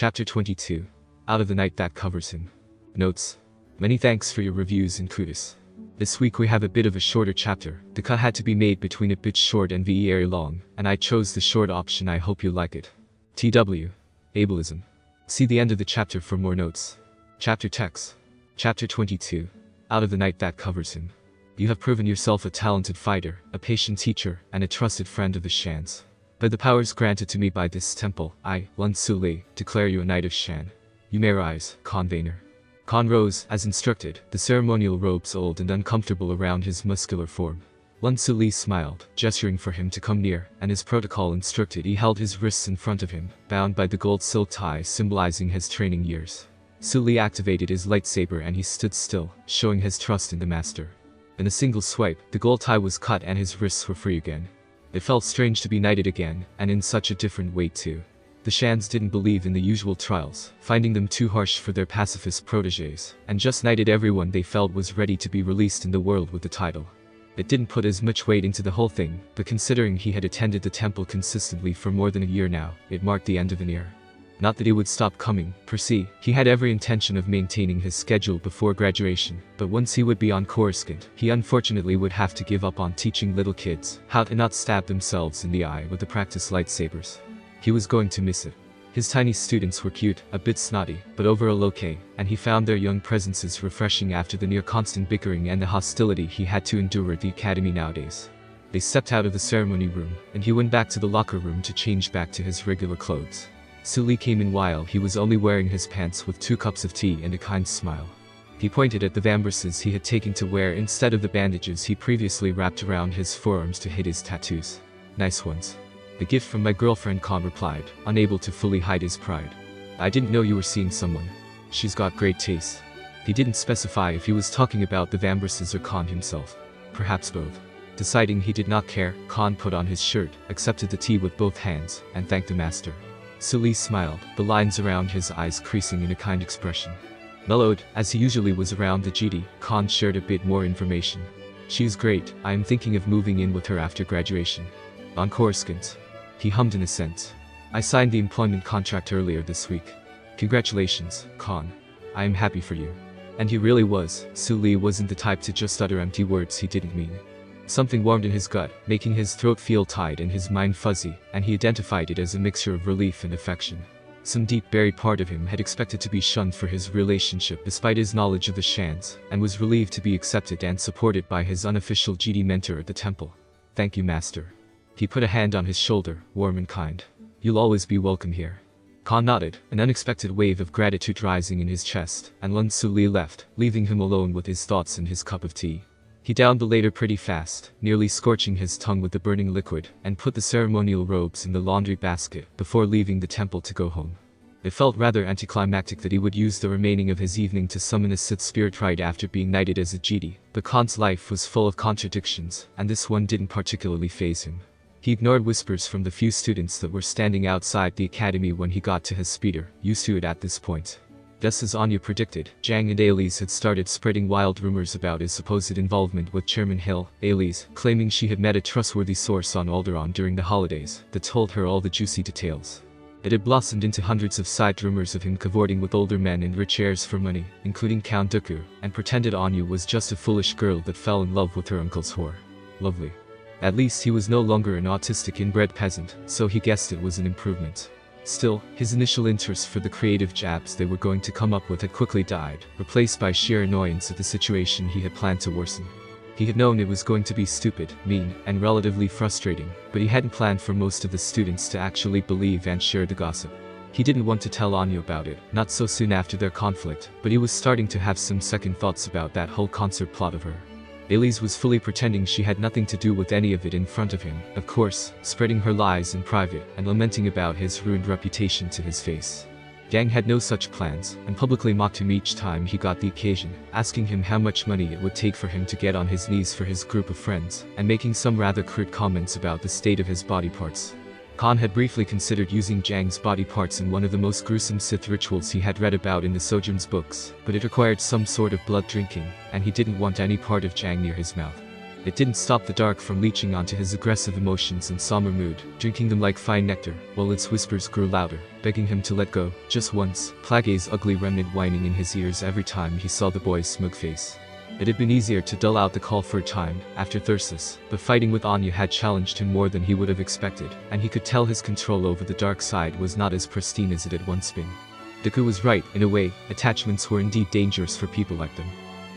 Chapter 22. Out of the Night That Covers Him. Notes. Many thanks for your reviews and kudos. This week we have a bit of a shorter chapter. The cut had to be made between a bit short and very long, and I chose the short option. I hope you like it. TW. Ableism. See the end of the chapter for more notes. Chapter text. Chapter 22. Out of the Night That Covers Him. You have proven yourself a talented fighter, a patient teacher, and a trusted friend of the Shans. By the powers granted to me by this temple, I, Lun Suli, declare you a knight of Shan. You may rise, Khan Vader. Khan rose, as instructed, the ceremonial robes old and uncomfortable around his muscular form. Lun Suli smiled, gesturing for him to come near, and as protocol instructed he held his wrists in front of him, bound by the gold silk tie symbolizing his training years. Suli activated his lightsaber and he stood still, showing his trust in the master. In a single swipe, the gold tie was cut and his wrists were free again. It felt strange to be knighted again, and in such a different way too. The Shans didn't believe in the usual trials, finding them too harsh for their pacifist protégés, and just knighted everyone they felt was ready to be released in the world with the title. It didn't put as much weight into the whole thing, but considering he had attended the temple consistently for more than a year now, it marked the end of an era. Not that he would stop coming, per se, he had every intention of maintaining his schedule before graduation, but once he would be on Coruscant, he unfortunately would have to give up on teaching little kids how to not stab themselves in the eye with the practice lightsabers. He was going to miss it. His tiny students were cute, a bit snotty, but overall okay, and he found their young presences refreshing after the near-constant bickering and the hostility he had to endure at the academy nowadays. They stepped out of the ceremony room, and he went back to the locker room to change back to his regular clothes. Suli came in while he was only wearing his pants with 2 cups of tea and a kind smile. He pointed at the vambraces he had taken to wear instead of the bandages he previously wrapped around his forearms to hide his tattoos. Nice ones. A gift from my girlfriend, Khan replied, unable to fully hide his pride. I didn't know you were seeing someone. She's got great taste. He didn't specify if he was talking about the vambraces or Khan himself. Perhaps both. Deciding he did not care, Khan put on his shirt, accepted the tea with both hands, and thanked the master. Suli smiled, the lines around his eyes creasing in a kind expression. Mellowed, as he usually was around the GD, Khan shared a bit more information. She's great, I am thinking of moving in with her after graduation. On Coruscant. He hummed in assent. I signed the employment contract earlier this week. Congratulations, Khan. I am happy for you. And he really was. Suli wasn't the type to just utter empty words he didn't mean. Something warmed in his gut, making his throat feel tight and his mind fuzzy, and he identified it as a mixture of relief and affection. Some deep buried part of him had expected to be shunned for his relationship despite his knowledge of the Shans, and was relieved to be accepted and supported by his unofficial GD mentor at the temple. Thank you, master. He put a hand on his shoulder, warm and kind. You'll always be welcome here. Khan nodded, an unexpected wave of gratitude rising in his chest, and Lun Suli left, leaving him alone with his thoughts and his cup of tea. He downed the later pretty fast, nearly scorching his tongue with the burning liquid, and put the ceremonial robes in the laundry basket before leaving the temple to go home. It felt rather anticlimactic that he would use the remaining of his evening to summon a Sith spirit right after being knighted as a GD, but Khan's life was full of contradictions, and this one didn't particularly faze him. He ignored whispers from the few students that were standing outside the academy when he got to his speeder, used to it at this point. Just as Anya predicted, Jang and Ailey had started spreading wild rumors about his supposed involvement with Chairman Hill, Ailey claiming she had met a trustworthy source on Alderaan during the holidays that told her all the juicy details. It had blossomed into hundreds of side rumors of him cavorting with older men and rich heirs for money, including Count Dooku, and pretended Anya was just a foolish girl that fell in love with her uncle's whore. Lovely. At least he was no longer an autistic inbred peasant, so he guessed it was an improvement. Still, his initial interest for the creative jabs they were going to come up with had quickly died, replaced by sheer annoyance at the situation he had planned to worsen. He had known it was going to be stupid, mean, and relatively frustrating, but he hadn't planned for most of the students to actually believe and share the gossip. He didn't want to tell Anya about it, not so soon after their conflict, but he was starting to have some second thoughts about that whole concert plot of her. Ailey was fully pretending she had nothing to do with any of it in front of him, of course, spreading her lies in private and lamenting about his ruined reputation to his face. Yang had no such plans, and publicly mocked him each time he got the occasion, asking him how much money it would take for him to get on his knees for his group of friends, and making some rather crude comments about the state of his body parts. Khan had briefly considered using Jang's body parts in one of the most gruesome Sith rituals he had read about in the Sojourn's books, but it required some sort of blood drinking, and he didn't want any part of Jang near his mouth. It didn't stop the dark from leeching onto his aggressive emotions and somber mood, drinking them like fine nectar, while its whispers grew louder, begging him to let go, just once, Plague's ugly remnant whining in his ears every time he saw the boy's smug face. It had been easier to dull out the call for a time, after Thyrsus, but fighting with Anya had challenged him more than he would have expected, and he could tell his control over the dark side was not as pristine as it had once been. Deku was right, in a way, attachments were indeed dangerous for people like them.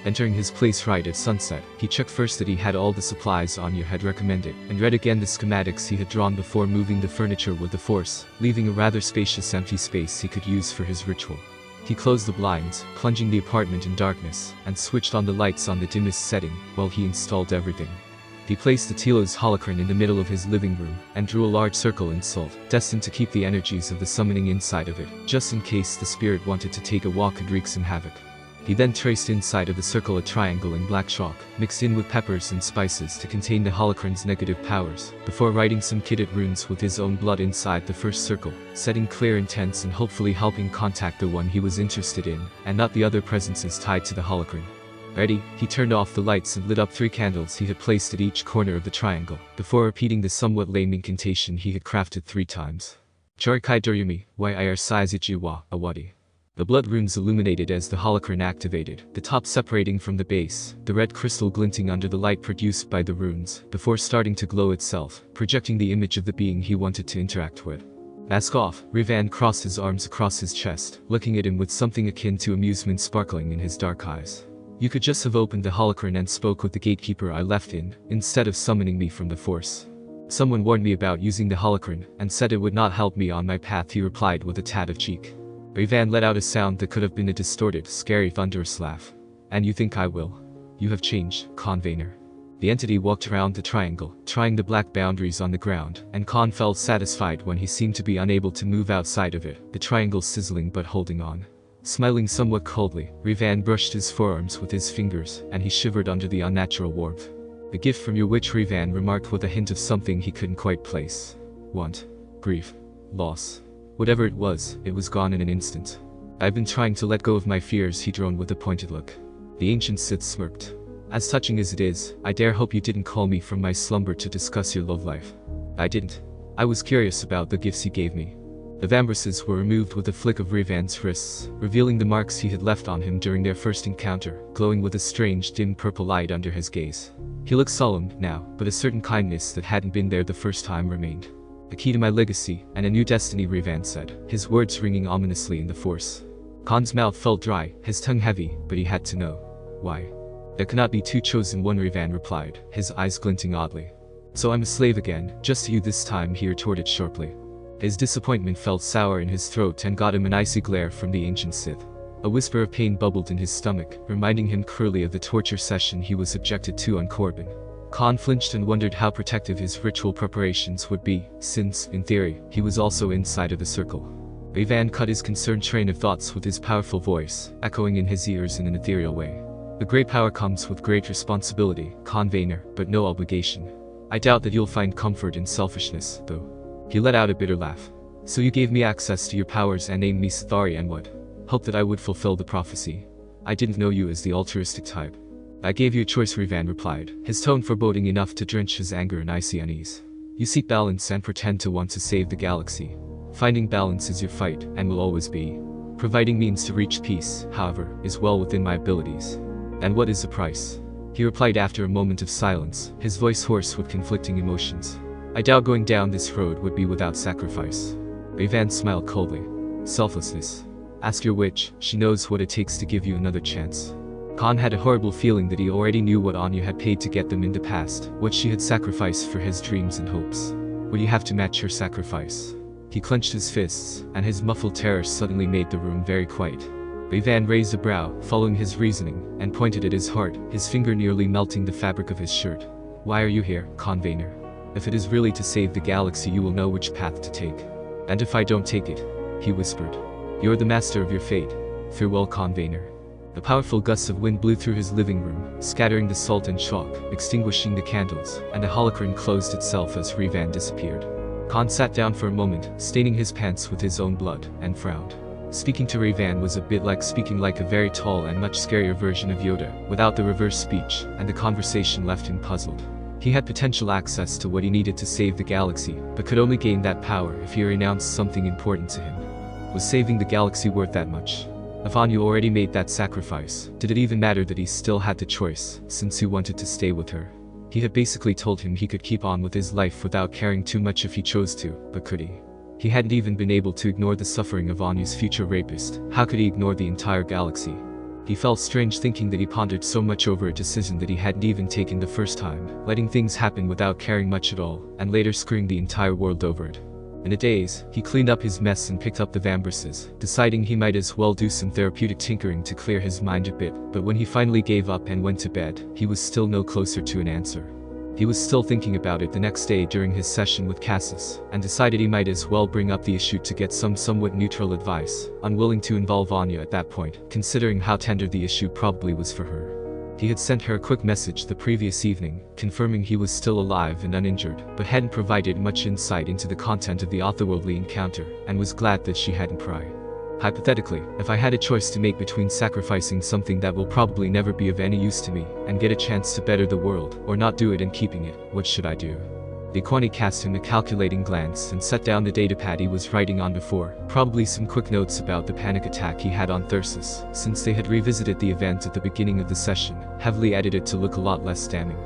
Entering his place right at sunset, he checked first that he had all the supplies Anya had recommended, and read again the schematics he had drawn before moving the furniture with the force, leaving a rather spacious empty space he could use for his ritual. He closed the blinds, plunging the apartment in darkness, and switched on the lights on the dimmest setting, while he installed everything. He placed the Telos holocron in the middle of his living room, and drew a large circle in salt, destined to keep the energies of the summoning inside of it, just in case the spirit wanted to take a walk and wreak some havoc. He then traced inside of the circle a triangle in black chalk, mixed in with peppers and spices to contain the holocron's negative powers, before writing some kitted runes with his own blood inside the first circle, setting clear intents and hopefully helping contact the one he was interested in, and not the other presences tied to the holocron. Ready, he turned off the lights and lit up 3 candles he had placed at each corner of the triangle, before repeating the somewhat lame incantation he had crafted 3 times. Chorikai Doryumi, YIR Saizichi wa Awadi. The blood runes illuminated as the holocron activated, the top separating from the base, the red crystal glinting under the light produced by the runes, before starting to glow itself, projecting the image of the being he wanted to interact with. Mask off, Rivan crossed his arms across his chest, looking at him with something akin to amusement sparkling in his dark eyes. You could just have opened the holocron and spoke with the gatekeeper I left in, instead of summoning me from the force. Someone warned me about using the holocron, and said it would not help me on my path, he replied with a tad of cheek. Rivan let out a sound that could have been a distorted, scary thunderous laugh. And you think I will? You have changed, Vader. The entity walked around the triangle, trying the black boundaries on the ground, and Khan felt satisfied when he seemed to be unable to move outside of it, the triangle sizzling but holding on. Smiling somewhat coldly, Rivan brushed his forearms with his fingers, and he shivered under the unnatural warmth. The gift from your witch, Rivan remarked with a hint of something he couldn't quite place. Want. Grief. Loss. Whatever it was gone in an instant. I've been trying to let go of my fears, he droned with a pointed look. The ancient Sith smirked. As touching as it is, I dare hope you didn't call me from my slumber to discuss your love life. I didn't. I was curious about the gifts you gave me. The vambraces were removed with a flick of Rivan's wrists, revealing the marks he had left on him during their first encounter, glowing with a strange dim purple light under his gaze. He looked solemn now, but a certain kindness that hadn't been there the first time remained. A key to my legacy, and a new destiny, Rivan said, his words ringing ominously in the force. Khan's mouth felt dry, his tongue heavy, but he had to know. Why? There cannot be 2 chosen one, Rivan replied, his eyes glinting oddly. So I'm a slave again, just to you this time, he retorted sharply. His disappointment felt sour in his throat and got him an icy glare from the ancient Sith. A whisper of pain bubbled in his stomach, reminding him cruelly of the torture session he was subjected to on Corbin. Khan flinched and wondered how protective his ritual preparations would be, since, in theory, he was also inside of the circle. Rivan cut his concerned train of thoughts with his powerful voice, echoing in his ears in an ethereal way. The great power comes with great responsibility, Vader, but no obligation. I doubt that you'll find comfort in selfishness, though. He let out a bitter laugh. So you gave me access to your powers and named me Sithari and what? Hoped that I would fulfill the prophecy. I didn't know you as the altruistic type. I gave you a choice, Rivan replied, his tone foreboding enough to drench his anger in icy unease. You seek balance and pretend to want to save the galaxy. Finding balance is your fight, and will always be. Providing means to reach peace, however, is well within my abilities. And what is the price? He replied after a moment of silence, his voice hoarse with conflicting emotions. I doubt going down this road would be without sacrifice. Rivan smiled coldly. Selflessness. Ask your witch, she knows what it takes to give you another chance. Khan had a horrible feeling that he already knew what Anya had paid to get them in the past, what she had sacrificed for his dreams and hopes. Would you have to match her sacrifice? He clenched his fists, and his muffled terror suddenly made the room very quiet. Rivan raised a brow, following his reasoning, and pointed at his heart, his finger nearly melting the fabric of his shirt. Why are you here, Vader? If it is really to save the galaxy, you will know which path to take. And if I don't take it, he whispered. You're the master of your fate. Farewell, Vader. A powerful gust of wind blew through his living room, scattering the salt and chalk, extinguishing the candles, and the holocron closed itself as Rivan disappeared. Khan sat down for a moment, staining his pants with his own blood, and frowned. Speaking to Rayvan was a bit like speaking like a very tall and much scarier version of Yoda, without the reverse speech, and the conversation left him puzzled. He had potential access to what he needed to save the galaxy, but could only gain that power if he renounced something important to him. Was saving the galaxy worth that much? If Anya already made that sacrifice, did it even matter that he still had the choice, since he wanted to stay with her? He had basically told him he could keep on with his life without caring too much if he chose to, but could he? He hadn't even been able to ignore the suffering of Anya's future rapist. How could he ignore the entire galaxy? He felt strange thinking that he pondered so much over a decision that he hadn't even taken the first time, letting things happen without caring much at all, and later screwing the entire world over it. In a daze, he cleaned up his mess and picked up the vambraces, deciding he might as well do some therapeutic tinkering to clear his mind a bit, but when he finally gave up and went to bed, he was still no closer to an answer. He was still thinking about it the next day during his session with Cassis, and decided he might as well bring up the issue to get some somewhat neutral advice, unwilling to involve Anya at that point, considering how tender the issue probably was for her. He had sent her a quick message the previous evening, confirming he was still alive and uninjured, but hadn't provided much insight into the content of the otherworldly encounter, and was glad that she hadn't pried. Hypothetically, if I had a choice to make between sacrificing something that will probably never be of any use to me, and get a chance to better the world, or not do it and keeping it, what should I do? The Iquani cast him a calculating glance and set down the datapad he was writing on before, probably some quick notes about the panic attack he had on Thyrsus, since they had revisited the event at the beginning of the session, heavily edited to look a lot less damning.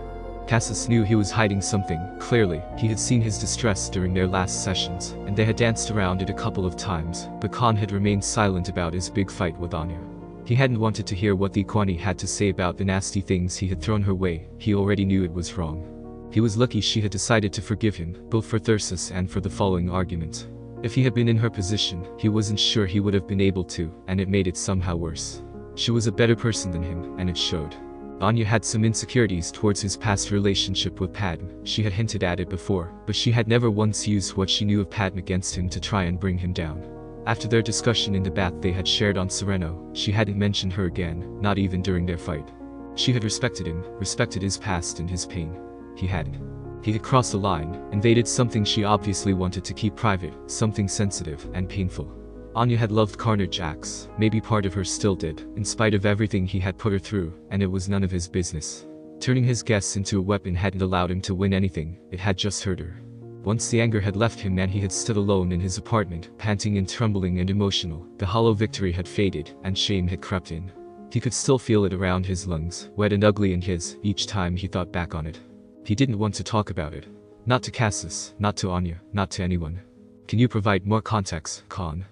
Cassis knew he was hiding something. Clearly, he had seen his distress during their last sessions, and they had danced around it a couple of times, but Khan had remained silent about his big fight with Anya. He hadn't wanted to hear what the Iquani had to say about the nasty things he had thrown her way. He already knew it was wrong. He was lucky she had decided to forgive him, both for Thyrsus and for the following argument. If he had been in her position, he wasn't sure he would have been able to, and it made it somehow worse. She was a better person than him, and it showed. Anya had some insecurities towards his past relationship with Padme. She had hinted at it before, but she had never once used what she knew of Padme against him to try and bring him down. After their discussion in the bath they had shared on Sereno, she hadn't mentioned her again, not even during their fight. She had respected him, respected his past and his pain. He hadn't. He had crossed the line, invaded something she obviously wanted to keep private, something sensitive and painful. Anya had loved CommanderRak, maybe part of her still did, in spite of everything he had put her through, and it was none of his business. Turning his guests into a weapon hadn't allowed him to win anything, it had just hurt her. Once the anger had left him and he had stood alone in his apartment, panting and trembling and emotional, the hollow victory had faded, and shame had crept in. He could still feel it around his lungs, wet and ugly in his, each time he thought back on it. He didn't want to talk about it. Not to Cassis, not to Anya, not to anyone. Can you provide more context, Khan?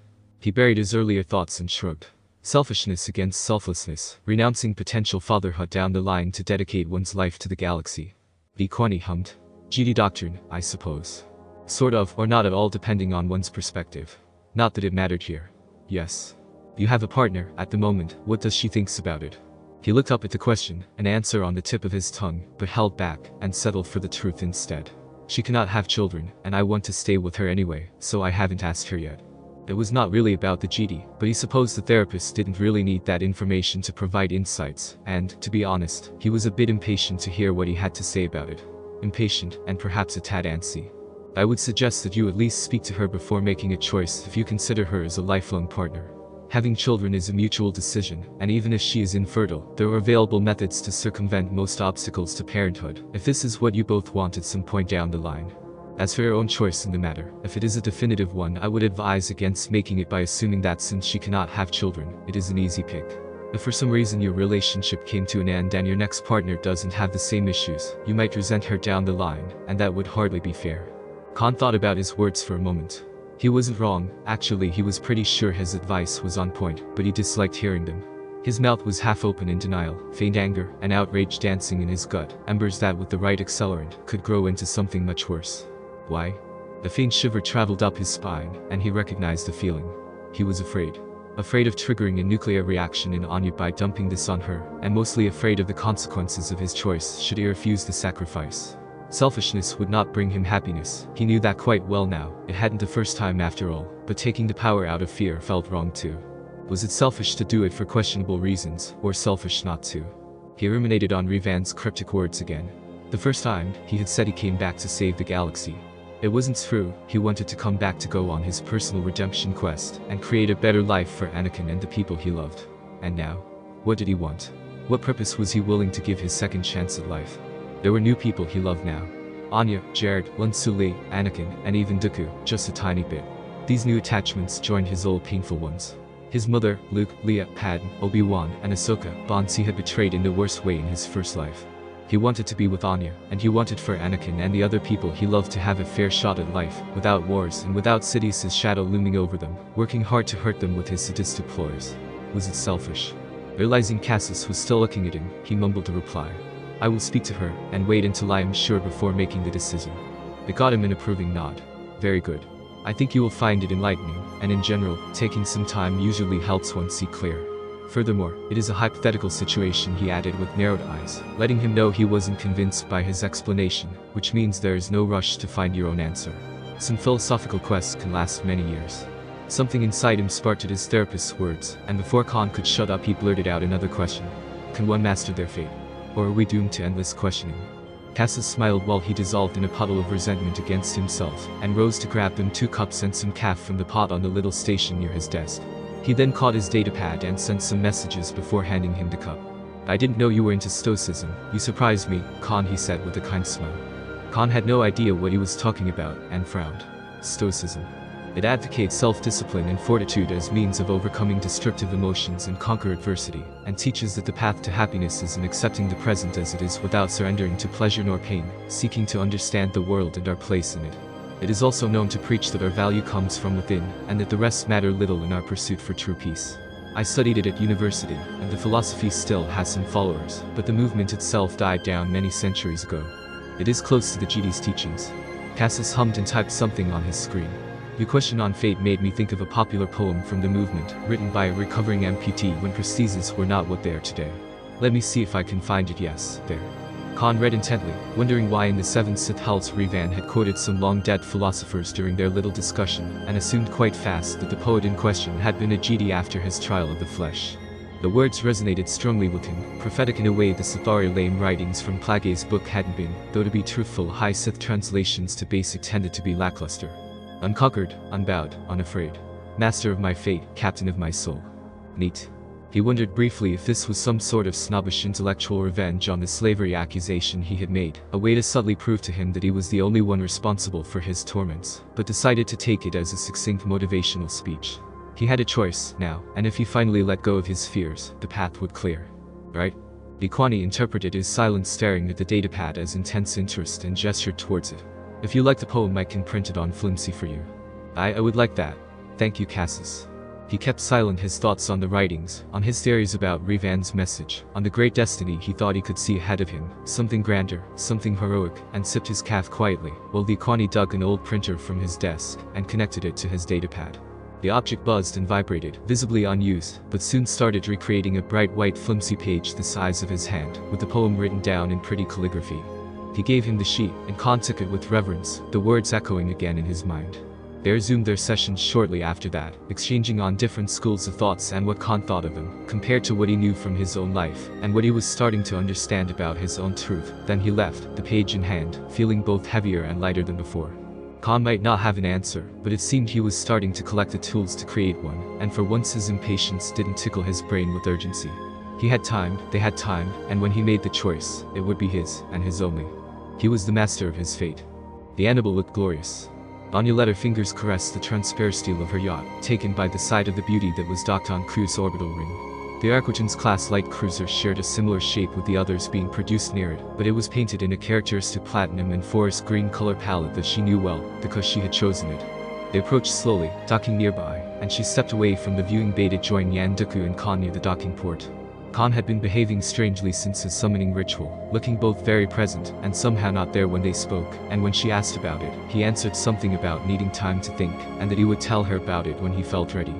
He buried his earlier thoughts and shrugged. Selfishness against selflessness, renouncing potential fatherhood down the line to dedicate one's life to the galaxy. The Iquani hummed. GD doctrine, I suppose. Sort of, or not at all depending on one's perspective. Not that it mattered here. Yes. You have a partner, at the moment, what does she thinks about it? He looked up at the question, an answer on the tip of his tongue, but held back, and settled for the truth instead. She cannot have children, and I want to stay with her anyway, so I haven't asked her yet. It was not really about the GD, but he supposed the therapist didn't really need that information to provide insights, and, to be honest, he was a bit impatient to hear what he had to say about it. Impatient, and perhaps a tad antsy. I would suggest that you at least speak to her before making a choice if you consider her as a lifelong partner. Having children is a mutual decision, and even if she is infertile, there are available methods to circumvent most obstacles to parenthood, if this is what you both want at some point down the line. As for your own choice in the matter, if it is a definitive one, I would advise against making it by assuming that since she cannot have children, it is an easy pick. If for some reason your relationship came to an end and your next partner doesn't have the same issues, you might resent her down the line, and that would hardly be fair. Khan thought about his words for a moment. He wasn't wrong, actually he was pretty sure his advice was on point, but he disliked hearing them. His mouth was half open in denial, faint anger and outrage dancing in his gut, embers that with the right accelerant could grow into something much worse. Why? A faint shiver traveled up his spine, and he recognized the feeling. He was afraid. Afraid of triggering a nuclear reaction in Anya by dumping this on her, and mostly afraid of the consequences of his choice should he refuse the sacrifice. Selfishness would not bring him happiness, he knew that quite well now. It hadn't the first time after all, but taking the power out of fear felt wrong too. Was it selfish to do it for questionable reasons, or selfish not to? He ruminated on Revan's cryptic words again. The first time, he had said he came back to save the galaxy. It wasn't true. He wanted to come back to go on his personal redemption quest and create a better life for Anakin and the people he loved. And now, what did he want? What purpose was he willing to give his second chance at life? There were new people he loved now. Anya, Jared, Lun Sule, Anakin, and even Dooku, just a tiny bit. These new attachments joined his old painful ones. His mother, Luke, Leia, Padme, Obi-Wan, and Ahsoka, bonds he had betrayed in the worst way in his first life. He wanted to be with Anya, and he wanted for Anakin and the other people he loved to have a fair shot at life, without wars and without Sidious's shadow looming over them, working hard to hurt them with his sadistic ploys. Was it selfish? Realizing Cassius was still looking at him, he mumbled a reply. I will speak to her, and wait until I am sure before making the decision. It got him an approving nod. Very good. I think you will find it enlightening, and in general, taking some time usually helps one see clear. Furthermore, it is a hypothetical situation, he added with narrowed eyes, letting him know he wasn't convinced by his explanation, which means there is no rush to find your own answer. Some philosophical quests can last many years. Something inside him sparked at his therapist's words, and before Khan could shut up he blurted out another question. Can one master their fate? Or are we doomed to endless questioning? Cassius smiled while he dissolved in a puddle of resentment against himself, and rose to grab them 2 cups and some caf from the pot on the little station near his desk. He then caught his datapad and sent some messages before handing him the cup. I didn't know you were into stoicism. You surprised me, Khan, he said with a kind smile. Khan had no idea what he was talking about, and frowned. Stoicism. It advocates self-discipline and fortitude as means of overcoming destructive emotions and conquer adversity, and teaches that the path to happiness is in accepting the present as it is without surrendering to pleasure nor pain, seeking to understand the world and our place in it. It is also known to preach that our value comes from within, and that the rest matter little in our pursuit for true peace. I studied it at university, and the philosophy still has some followers, but the movement itself died down many centuries ago. It is close to the Jedi's teachings. Cassius hummed and typed something on his screen. Your question on fate made me think of a popular poem from the movement, written by a recovering amputee when prostheses were not what they are today. Let me see if I can find it. Yes, there. Khan read intently, wondering why in the 7th Sith House Revan had quoted some long-dead philosophers during their little discussion, and assumed quite fast that the poet in question had been a Jedi after his trial of the flesh. The words resonated strongly with him, prophetic in a way the Sithari lame writings from Plagueis book hadn't been, though to be truthful high Sith translations to basic tended to be lackluster. Unconquered, unbowed, unafraid. Master of my fate, captain of my soul. Neat. He wondered briefly if this was some sort of snobbish intellectual revenge on the slavery accusation he had made, a way to subtly prove to him that he was the only one responsible for his torments, but decided to take it as a succinct motivational speech. He had a choice, now, and if he finally let go of his fears, the path would clear. Right? Liquani interpreted his silence, staring at the datapad as intense interest, and gestured towards it. If you like the poem, I can print it on flimsy for you. I would like that. Thank you, Cassius. He kept silent, his thoughts on the writings, on his theories about Revan's message, on the great destiny he thought he could see ahead of him, something grander, something heroic, and sipped his caf quietly, while Liquani dug an old printer from his desk, and connected it to his datapad. The object buzzed and vibrated, visibly unused, but soon started recreating a bright white flimsy page the size of his hand, with the poem written down in pretty calligraphy. He gave him the sheet, and Khan took it with reverence, the words echoing again in his mind. They resumed their sessions shortly after that, exchanging on different schools of thoughts and what Khan thought of him, compared to what he knew from his own life, and what he was starting to understand about his own truth. Then he left, the page in hand, feeling both heavier and lighter than before. Khan might not have an answer, but it seemed he was starting to collect the tools to create one, and for once his impatience didn't tickle his brain with urgency. He had time, they had time, and when he made the choice, it would be his, and his only. He was the master of his fate. The animal looked glorious. Anya let her fingers caress the transparent steel of her yacht, taken by the side of the beauty that was docked on Crew's orbital ring. The Arquitans-class light cruiser shared a similar shape with the others being produced near it, but it was painted in a characteristic platinum and forest green color palette that she knew well, because she had chosen it. They approached slowly, docking nearby, and she stepped away from the viewing bay to join Yan Dooku and Khan near the docking port. Khan had been behaving strangely since his summoning ritual, looking both very present and somehow not there when they spoke, and when she asked about it, he answered something about needing time to think, and that he would tell her about it when he felt ready.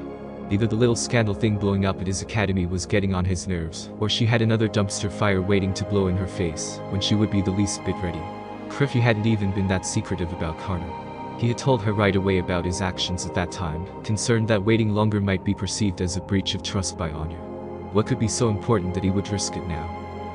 Either the little scandal thing blowing up at his academy was getting on his nerves, or she had another dumpster fire waiting to blow in her face, when she would be the least bit ready. Criffy hadn't even been that secretive about Carter. He had told her right away about his actions at that time, concerned that waiting longer might be perceived as a breach of trust by Anya. What could be so important that he would risk it now?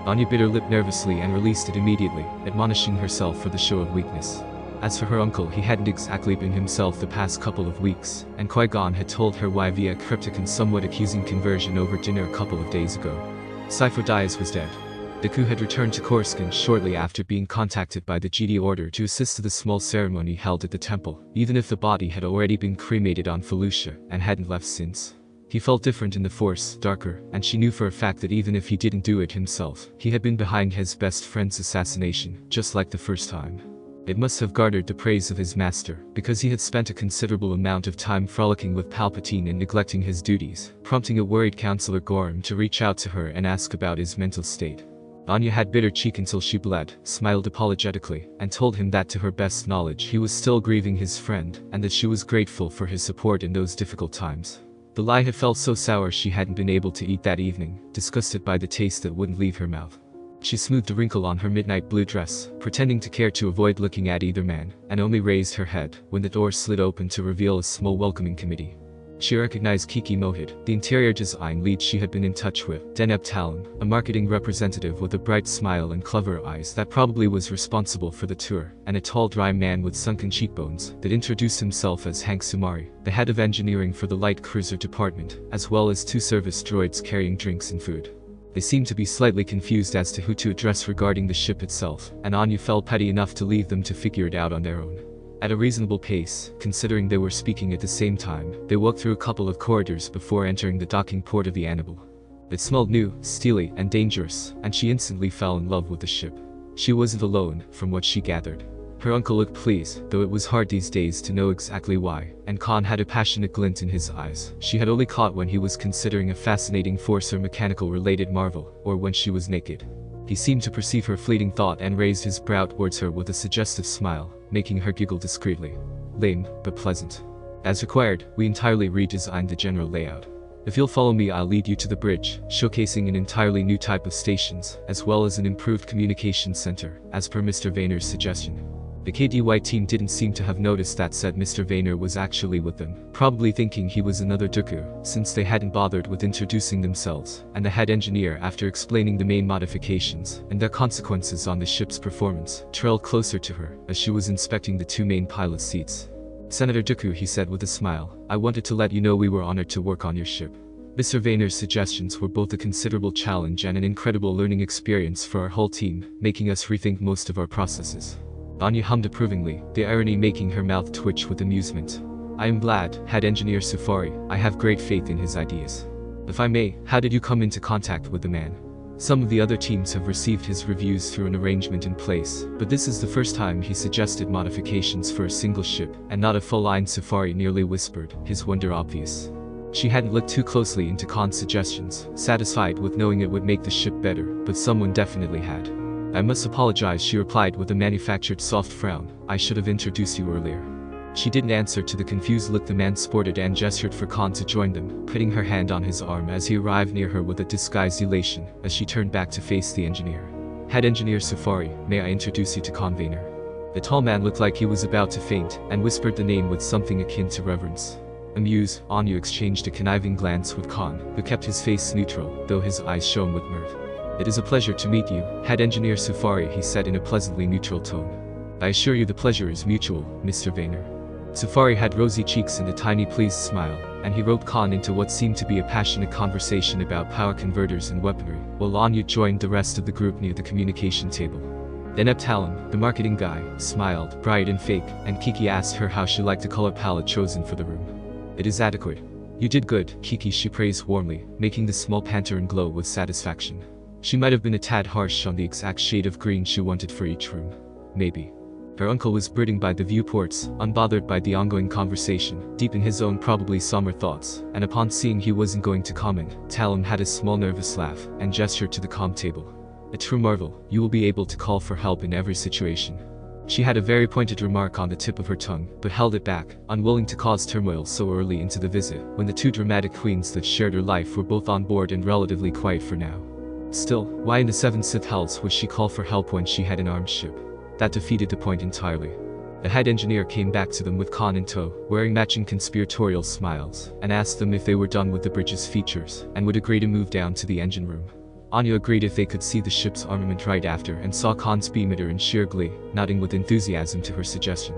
Anya bit her lip nervously and released it immediately, admonishing herself for the show of weakness. As for her uncle, he hadn't exactly been himself the past couple of weeks, and Qui-Gon had told her why via cryptic and somewhat accusing conversion over dinner a couple of days ago. Sifo Dyes was dead. Dooku had returned to Coruscant shortly after being contacted by the GD Order to assist with the small ceremony held at the temple, even if the body had already been cremated on Felucia and hadn't left since. He felt different in the Force, darker, and she knew for a fact that even if he didn't do it himself, he had been behind his best friend's assassination, just like the first time. It must have garnered the praise of his master, because he had spent a considerable amount of time frolicking with Palpatine and neglecting his duties, prompting a worried Counselor Gorham to reach out to her and ask about his mental state. Anya had bit her cheek until she bled, smiled apologetically, and told him that to her best knowledge he was still grieving his friend, and that she was grateful for his support in those difficult times. The lie had felt so sour she hadn't been able to eat that evening, disgusted by the taste that wouldn't leave her mouth. She smoothed a wrinkle on her midnight blue dress, pretending to care to avoid looking at either man, and only raised her head when the door slid open to reveal a small welcoming committee. She recognized Kiki Mohit, the interior design lead she had been in touch with, Deneb Talon, a marketing representative with a bright smile and clever eyes that probably was responsible for the tour, and a tall dry man with sunken cheekbones that introduced himself as Hank Sumari, the head of engineering for the light cruiser department, as well as 2 service droids carrying drinks and food. They seemed to be slightly confused as to who to address regarding the ship itself, and Anya felt petty enough to leave them to figure it out on their own. At a reasonable pace, considering they were speaking at the same time, they walked through a couple of corridors before entering the docking port of the Annabelle. It smelled new, steely, and dangerous, and she instantly fell in love with the ship. She wasn't alone, from what she gathered. Her uncle looked pleased, though it was hard these days to know exactly why, and Khan had a passionate glint in his eyes she had only caught when he was considering a fascinating Force or mechanical-related marvel, or when she was naked. He seemed to perceive her fleeting thought and raised his brow towards her with a suggestive smile, making her giggle discreetly. Lame, but pleasant. As required, we entirely redesigned the general layout. If you'll follow me, I'll lead you to the bridge, showcasing an entirely new type of stations, as well as an improved communication center, as per Mr. Vayner's suggestion. The KDY team didn't seem to have noticed that said Mr. Vayner was actually with them, probably thinking he was another Dooku, since they hadn't bothered with introducing themselves, and the head engineer, after explaining the main modifications and their consequences on the ship's performance, trailed closer to her as she was inspecting the 2 main pilot seats. Senator Dooku, he said with a smile, I wanted to let you know we were honored to work on your ship. Mr. Vayner's suggestions were both a considerable challenge and an incredible learning experience for our whole team, making us rethink most of our processes. Anya hummed approvingly, the irony making her mouth twitch with amusement. I am glad, Head Engineer Sufari, I have great faith in his ideas. If I may, how did you come into contact with the man? Some of the other teams have received his reviews through an arrangement in place, but this is the first time he suggested modifications for a single ship, and not a full line. Sufari nearly whispered, his wonder obvious. She hadn't looked too closely into Khan's suggestions, satisfied with knowing it would make the ship better, but someone definitely had. I must apologize, she replied with a manufactured soft frown. I should have introduced you earlier. She didn't answer to the confused look the man sported and gestured for Khan to join them, putting her hand on his arm as he arrived near her with a disguised elation, as she turned back to face the engineer. Head Engineer Sufari, may I introduce you to Khan Vayner? The tall man looked like he was about to faint, and whispered the name with something akin to reverence. Amused, Anya exchanged a conniving glance with Khan, who kept his face neutral, though his eyes shone with mirth. It is a pleasure to meet you, Head Engineer Sufari, he said in a pleasantly neutral tone. I assure you the pleasure is mutual, Mr. Vayner. Sufari had rosy cheeks and a tiny pleased smile, and he roped Khan into what seemed to be a passionate conversation about power converters and weaponry, while Anya joined the rest of the group near the communication table. Deneb Talon, the marketing guy, smiled, bright and fake, and Kiki asked her how she liked the color palette chosen for the room. It is adequate. You did good, Kiki, she praised warmly, making the small Pantheran glow with satisfaction. She might have been a tad harsh on the exact shade of green she wanted for each room. Maybe. Her uncle was brooding by the viewports, unbothered by the ongoing conversation, deep in his own probably somber thoughts, and upon seeing he wasn't going to comment, Talon had a small nervous laugh, and gestured to the comm table. A true marvel, you will be able to call for help in every situation. She had a very pointed remark on the tip of her tongue, but held it back, unwilling to cause turmoil so early into the visit, when the 2 dramatic queens that shared her life were both on board and relatively quiet for now. Still, why in the 7 Sith hells would she call for help when she had an armed ship? That defeated the point entirely. The head engineer came back to them with Khan in tow, wearing matching conspiratorial smiles, and asked them if they were done with the bridge's features, and would agree to move down to the engine room. Anya agreed if they could see the ship's armament right after and saw Khan's beam at her in sheer glee, nodding with enthusiasm to her suggestion.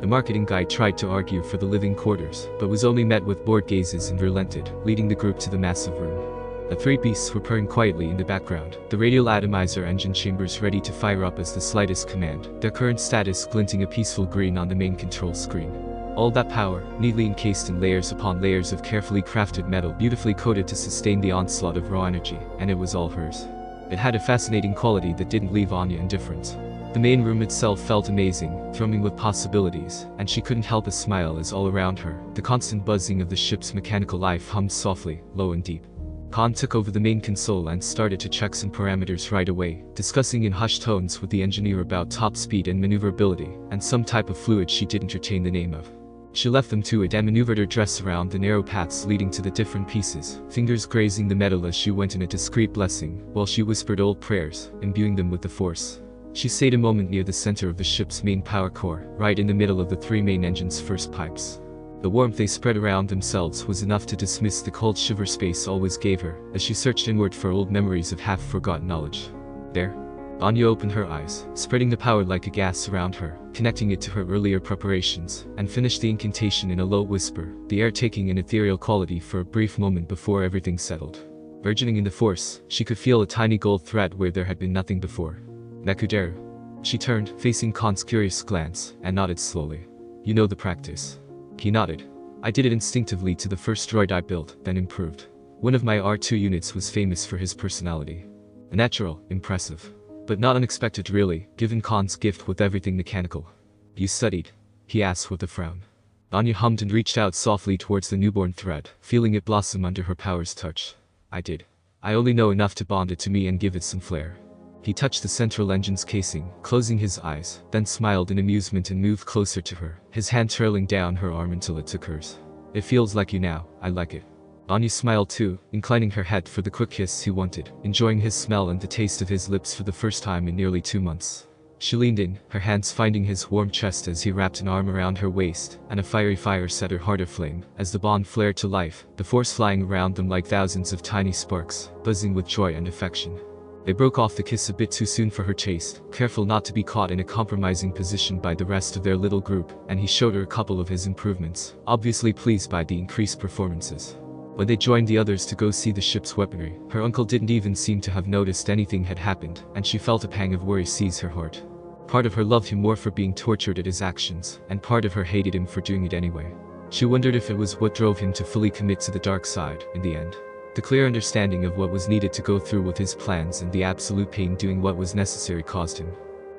The marketing guy tried to argue for the living quarters, but was only met with bored gazes and relented, leading the group to the massive room. The three beasts were purring quietly in the background, the radial atomizer engine chambers ready to fire up as the slightest command, their current status glinting a peaceful green on the main control screen. All that power, neatly encased in layers upon layers of carefully crafted metal beautifully coated to sustain the onslaught of raw energy, and it was all hers. It had a fascinating quality that didn't leave Anya indifferent. The main room itself felt amazing, thrumming with possibilities, and she couldn't help but smile as all around her, the constant buzzing of the ship's mechanical life hummed softly, low and deep. Khan took over the main console and started to check some parameters right away, discussing in hushed tones with the engineer about top speed and maneuverability, and some type of fluid she didn't retain the name of. She left them to it and maneuvered her dress around the narrow paths leading to the different pieces, fingers grazing the metal as she went in a discreet blessing, while she whispered old prayers, imbuing them with the Force. She stayed a moment near the center of the ship's main power core, right in the middle of the three main engines' first pipes. The warmth they spread around themselves was enough to dismiss the cold shiver space always gave her, as she searched inward for old memories of half-forgotten knowledge. There. Anya opened her eyes, spreading the power like a gas around her, connecting it to her earlier preparations, and finished the incantation in a low whisper, the air taking an ethereal quality for a brief moment before everything settled. Burgeoning in the Force, she could feel a tiny gold thread where there had been nothing before. Nekuderu. She turned, facing Khan's curious glance, and nodded slowly. You know the practice. He nodded. I did it instinctively to the first droid I built, then improved. One of my R2 units was famous for his personality. Natural, impressive. But not unexpected really, given Khan's gift with everything mechanical. You studied? He asked with a frown. Anya hummed and reached out softly towards the newborn thread, feeling it blossom under her power's touch. I did. I only know enough to bond it to me and give it some flair. He touched the central engine's casing, closing his eyes, then smiled in amusement and moved closer to her, his hand trailing down her arm until it took hers. It feels like you now, I like it. Anya smiled too, inclining her head for the quick kiss he wanted, enjoying his smell and the taste of his lips for the first time in nearly 2 months. She leaned in, her hands finding his warm chest as he wrapped an arm around her waist, and a fiery fire set her heart aflame, as the bond flared to life, the Force flying around them like thousands of tiny sparks, buzzing with joy and affection. They broke off the kiss a bit too soon for her taste, careful not to be caught in a compromising position by the rest of their little group, and he showed her a couple of his improvements, obviously pleased by the increased performances. When they joined the others to go see the ship's weaponry, her uncle didn't even seem to have noticed anything had happened, and she felt a pang of worry seize her heart. Part of her loved him more for being tortured at his actions, and part of her hated him for doing it anyway. She wondered if it was what drove him to fully commit to the dark side, in the end. The clear understanding of what was needed to go through with his plans and the absolute pain doing what was necessary caused him.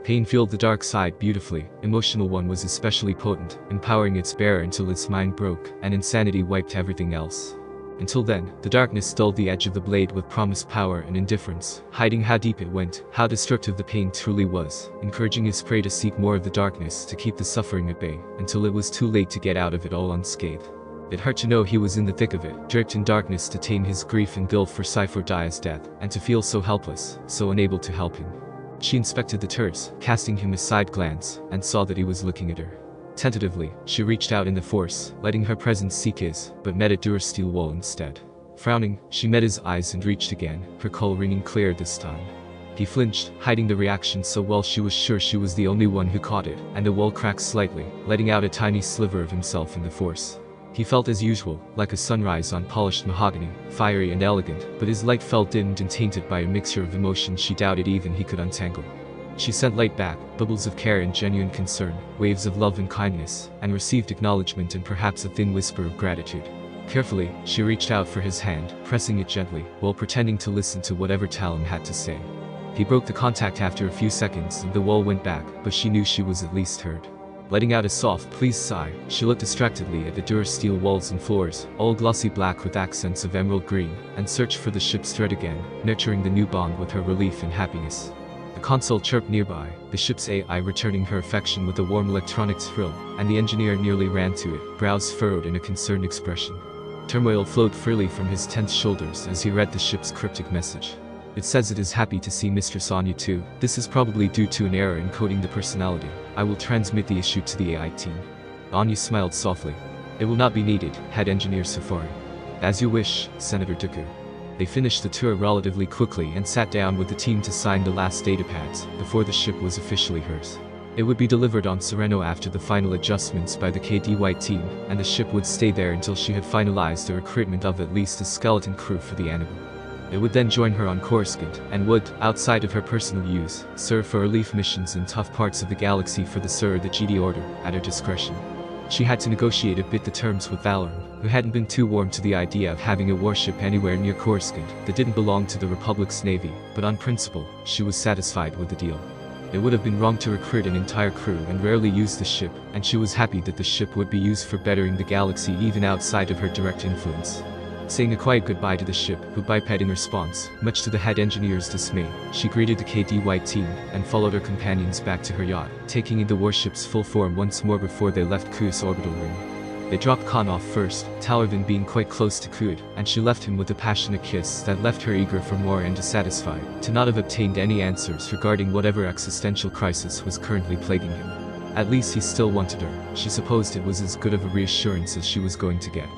Pain fueled the dark side beautifully, emotional one was especially potent, empowering its bearer until its mind broke, and insanity wiped everything else. Until then, the darkness dulled the edge of the blade with promised power and indifference, hiding how deep it went, how destructive the pain truly was, encouraging his prey to seek more of the darkness to keep the suffering at bay, until it was too late to get out of it all unscathed. It hurt to know he was in the thick of it, draped in darkness to tame his grief and guilt for Cypher Dia's death, and to feel so helpless, so unable to help him. She inspected the turrets, casting him a side glance, and saw that he was looking at her. Tentatively, she reached out in the Force, letting her presence seek his, but met a durasteel wall instead. Frowning, she met his eyes and reached again, her call ringing clear this time. He flinched, hiding the reaction so well she was sure she was the only one who caught it, and the wall cracked slightly, letting out a tiny sliver of himself in the Force. He felt as usual, like a sunrise on polished mahogany, fiery and elegant, but his light felt dimmed and tainted by a mixture of emotions she doubted even he could untangle. She sent light back, bubbles of care and genuine concern, waves of love and kindness, and received acknowledgement and perhaps a thin whisper of gratitude. Carefully, she reached out for his hand, pressing it gently, while pretending to listen to whatever Talon had to say. He broke the contact after a few seconds and the wall went back, but she knew she was at least heard. Letting out a soft, pleased sigh, she looked distractedly at the durasteel walls and floors, all glossy black with accents of emerald green, and searched for the ship's thread again, nurturing the new bond with her relief and happiness. The console chirped nearby, the ship's AI returning her affection with a warm electronic thrill, and the engineer nearly ran to it, brows furrowed in a concerned expression. Turmoil flowed freely from his tense shoulders as he read the ship's cryptic message. It says it is happy to see Mistress Anya too. This is probably due to an error in coding the personality. I will transmit the issue to the AI team. Anya smiled softly. It will not be needed, Head Engineer Safari. As you wish, Senator Dooku. They finished the tour relatively quickly and sat down with the team to sign the last datapads before the ship was officially hers. It would be delivered on Sereno after the final adjustments by the KD team, and the ship would stay there until she had finalized the recruitment of at least a skeleton crew for the Animal. It would then join her on Coruscant, and would, outside of her personal use, serve for relief missions in tough parts of the galaxy for the Sir the GD Order, at her discretion. She had to negotiate a bit the terms with Valoran, who hadn't been too warm to the idea of having a warship anywhere near Coruscant that didn't belong to the Republic's navy, but on principle, she was satisfied with the deal. It would have been wrong to recruit an entire crew and rarely use the ship, and she was happy that the ship would be used for bettering the galaxy even outside of her direct influence. Saying a quiet goodbye to the ship, who biped in response, much to the head engineer's dismay, she greeted the KD team and followed her companions back to her yacht, taking in the warship's full form once more before they left Ku's orbital ring. They dropped Khan off first, Talorvin being quite close to Kud, and she left him with a passionate kiss that left her eager for more and dissatisfied, to not have obtained any answers regarding whatever existential crisis was currently plaguing him. At least he still wanted her. She supposed it was as good of a reassurance as she was going to get.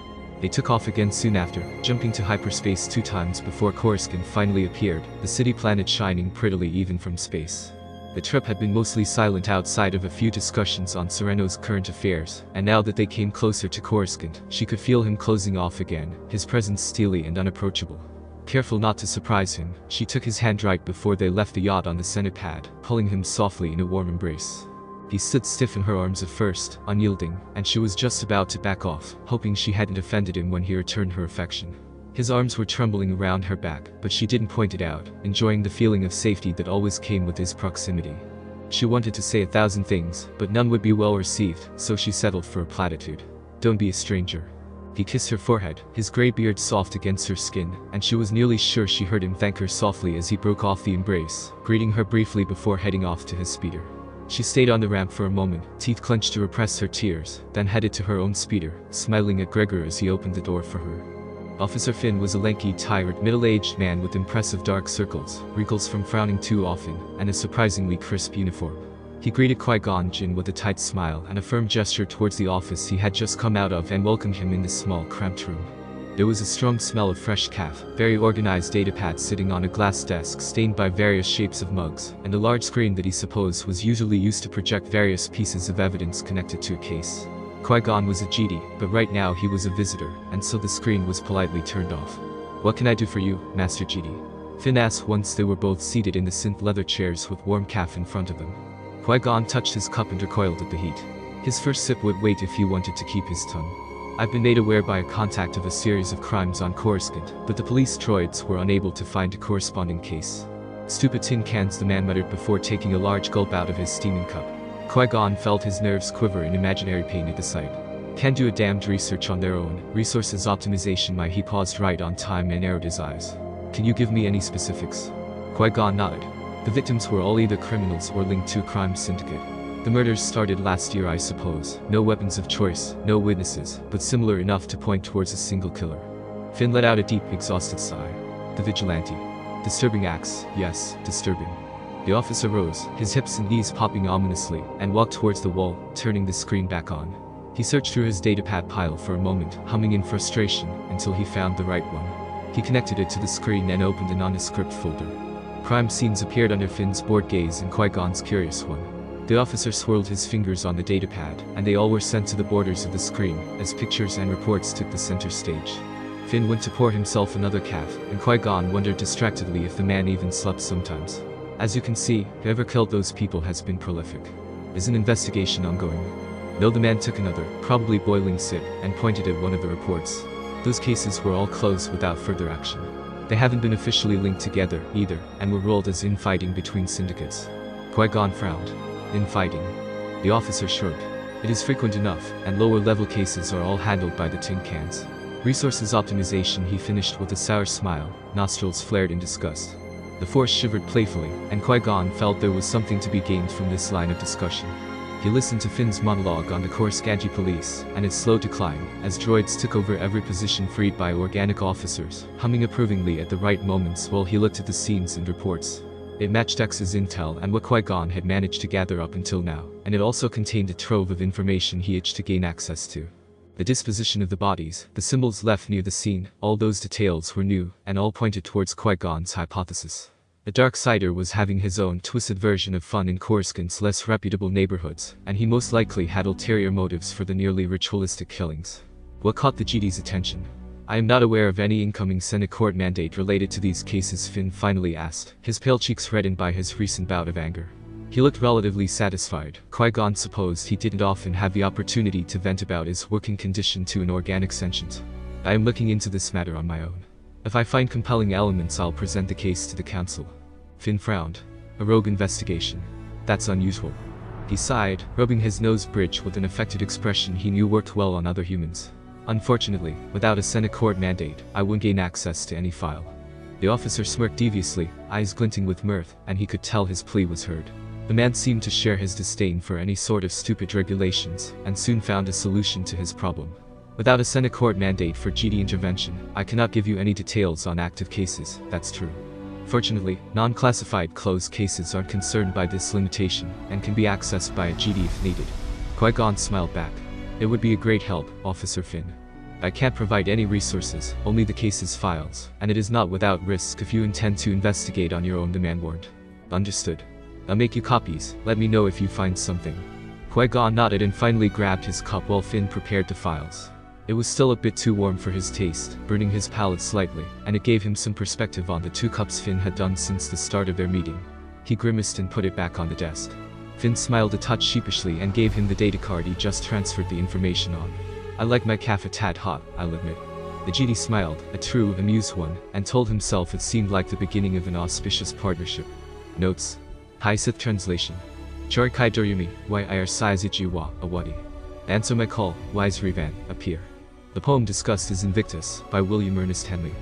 They took off again soon after, jumping to hyperspace 2 times before Coruscant finally appeared, the city planet shining prettily even from space. The trip had been mostly silent outside of a few discussions on Sereno's current affairs, and now that they came closer to Coruscant, she could feel him closing off again, his presence steely and unapproachable. Careful not to surprise him, she took his hand right before they left the yacht on the Senate pad, pulling him softly in a warm embrace. He stood stiff in her arms at first, unyielding, and she was just about to back off, hoping she hadn't offended him when he returned her affection. His arms were trembling around her back, but she didn't point it out, enjoying the feeling of safety that always came with his proximity. She wanted to say 1,000 things, but none would be well received, so she settled for a platitude. "Don't be a stranger." He kissed her forehead, his grey beard soft against her skin, and she was nearly sure she heard him thank her softly as he broke off the embrace, greeting her briefly before heading off to his speeder. She stayed on the ramp for a moment, teeth clenched to repress her tears, then headed to her own speeder, smiling at Gregor as he opened the door for her. Officer Finn was a lanky, tired, middle-aged man with impressive dark circles, wrinkles from frowning too often, and a surprisingly crisp uniform. He greeted Qui-Gon Jinn with a tight smile and a firm gesture towards the office he had just come out of and welcomed him in the small, cramped room. There was a strong smell of fresh calf, very organized datapads sitting on a glass desk stained by various shapes of mugs, and a large screen that he supposed was usually used to project various pieces of evidence connected to a case. Qui-Gon was a GD, but right now he was a visitor, and so the screen was politely turned off. "What can I do for you, Master GD?" Finn asked once they were both seated in the synth leather chairs with warm calf in front of them. Qui-Gon touched his cup and recoiled at the heat. His first sip would wait if he wanted to keep his tongue. "I've been made aware by a contact of a series of crimes on Coruscant, but the police droids were unable to find a corresponding case." "Stupid tin cans," the man muttered before taking a large gulp out of his steaming cup. Qui-Gon felt his nerves quiver in imaginary pain at the sight. "Can't do a damned research on their own. Resources optimization." He paused right on time and narrowed his eyes. "Can you give me any specifics?" Qui-Gon nodded. "The victims were all either criminals or linked to a crime syndicate. The murders started last year, I suppose. No weapons of choice, no witnesses, but similar enough to point towards a single killer." Finn let out a deep, exhausted sigh. "The vigilante. Disturbing acts, yes, disturbing." The officer rose, his hips and knees popping ominously, and walked towards the wall, turning the screen back on. He searched through his datapad pile for a moment, humming in frustration, until he found the right one. He connected it to the screen and opened a nondescript folder. Crime scenes appeared under Finn's bored gaze and Qui-Gon's curious one. The officer swirled his fingers on the datapad, and they all were sent to the borders of the screen, as pictures and reports took the center stage. Finn went to pour himself another calf, and Qui-Gon wondered distractedly if the man even slept sometimes. "As you can see, whoever killed those people has been prolific. Is an investigation ongoing?" "No." The man took another, probably boiling sip, and pointed at one of the reports. "Those cases were all closed without further action. They haven't been officially linked together, either, and were rolled as infighting between syndicates." Qui-Gon frowned. "Infighting?" The officer shrugged. "It is frequent enough, and lower-level cases are all handled by the tin cans. Resources optimization," he finished with a sour smile, nostrils flared in disgust. The Force shivered playfully, and Qui-Gon felt there was something to be gained from this line of discussion. He listened to Finn's monologue on the Coruscanti police, and its slow decline, as droids took over every position freed by organic officers, humming approvingly at the right moments while he looked at the scenes and reports. It matched X's intel and what Qui-Gon had managed to gather up until now, and it also contained a trove of information he itched to gain access to. The disposition of the bodies, the symbols left near the scene, all those details were new, and all pointed towards Qui-Gon's hypothesis. The Darksider was having his own twisted version of fun in Coruscant's less reputable neighborhoods, and he most likely had ulterior motives for the nearly ritualistic killings. What caught the GD's attention? I am not aware of any incoming Senate court mandate related to these cases, Finn finally asked, his pale cheeks reddened by his recent bout of anger. He looked relatively satisfied. Qui-Gon supposed he didn't often have the opportunity to vent about his working condition to an organic sentient. I am looking into this matter on my own. If I find compelling elements, I'll present the case to the council. Finn frowned. A rogue investigation. That's unusual. He sighed, rubbing his nose bridge with an affected expression he knew worked well on other humans. Unfortunately, without a Senate court mandate, I wouldn't gain access to any file. The officer smirked deviously, eyes glinting with mirth, and he could tell his plea was heard. The man seemed to share his disdain for any sort of stupid regulations, and soon found a solution to his problem. Without a Senate court mandate for GD intervention, I cannot give you any details on active cases, that's true. Fortunately, non-classified closed cases aren't concerned by this limitation, and can be accessed by a GD if needed. Qui-Gon smiled back. It would be a great help, Officer Finn. I can't provide any resources, only the case's files, and it is not without risk if you intend to investigate on your own demand warrant. Understood. I'll make you copies, let me know if you find something. Qui-Gon nodded and finally grabbed his cup while Finn prepared the files. It was still a bit too warm for his taste, burning his palate slightly, and it gave him some perspective on the 2 cups Finn had done since the start of their meeting. He grimaced and put it back on the desk. Finn smiled a touch sheepishly and gave him the data card he just transferred the information on. I like my caf a tad hot, I'll admit. The GD smiled, a true, amused one, and told himself it seemed like the beginning of an auspicious partnership. Notes. High Sith translation. Chori kai doryumi, why ir size ichiwa, awadi. Answer my call, wise Revan, appear. The poem discussed is Invictus, by William Ernest Henley.